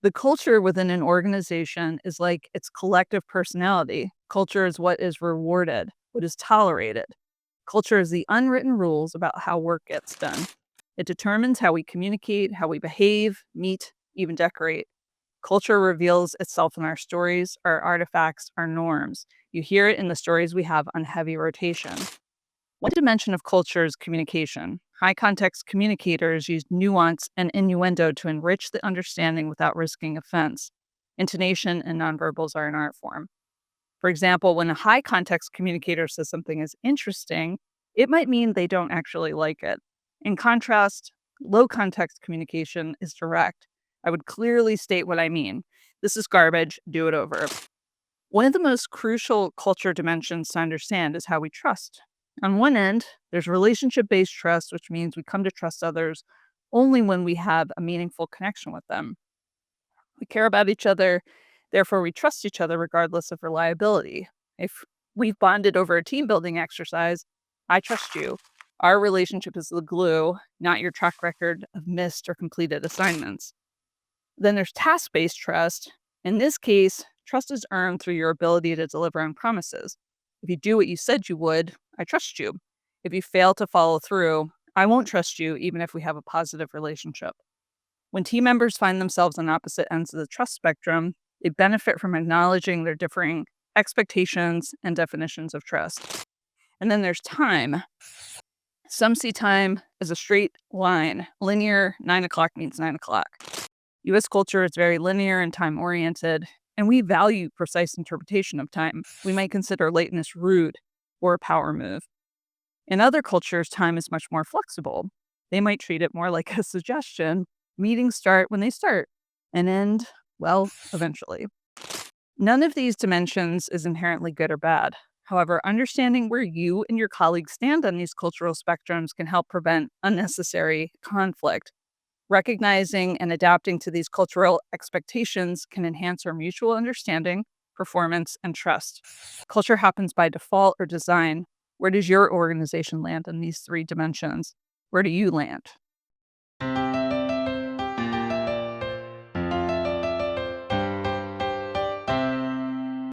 The culture within an organization is like its collective personality. Culture is what is rewarded, what is tolerated. Culture is the unwritten rules about how work gets done. It determines how we communicate, how we behave, meet, even decorate. Culture reveals itself in our stories, our artifacts, our norms. You hear it in the stories we have on heavy rotation. One dimension of culture is communication. High context communicators use nuance and innuendo to enrich the understanding without risking offense. Intonation and nonverbals are an art form. For example, when a high context communicator says something is interesting, it might mean they don't actually like it. In contrast, low context communication is direct. I would clearly state what I mean. This is garbage, do it over. One of the most crucial culture dimensions to understand is how we trust. On one end, there's relationship based trust, which means we come to trust others only when we have a meaningful connection with them. We care about each other, therefore, we trust each other regardless of reliability. If we've bonded over a team building exercise, I trust you. Our relationship is the glue, not your track record of missed or completed assignments. Then there's task based trust. In this case, trust is earned through your ability to deliver on promises. If you do what you said you would, I trust you. If you fail to follow through, I won't trust you, even if we have a positive relationship. When team members find themselves on opposite ends of the trust spectrum, they benefit from acknowledging their differing expectations and definitions of trust. And then there's time. Some see time as a straight line, linear, 9 o'clock means 9 o'clock. US culture is very linear and time oriented, and we value precise interpretation of time. We might consider lateness rude or a power move. In other cultures, time is much more flexible. They might treat it more like a suggestion. Meetings start when they start and end, well, eventually. None of these dimensions is inherently good or bad. However, understanding where you and your colleagues stand on these cultural spectrums can help prevent unnecessary conflict. Recognizing and adapting to these cultural expectations can enhance our mutual understanding, performance, and trust. Culture happens by default or design. Where does your organization land in these three dimensions? Where do you land?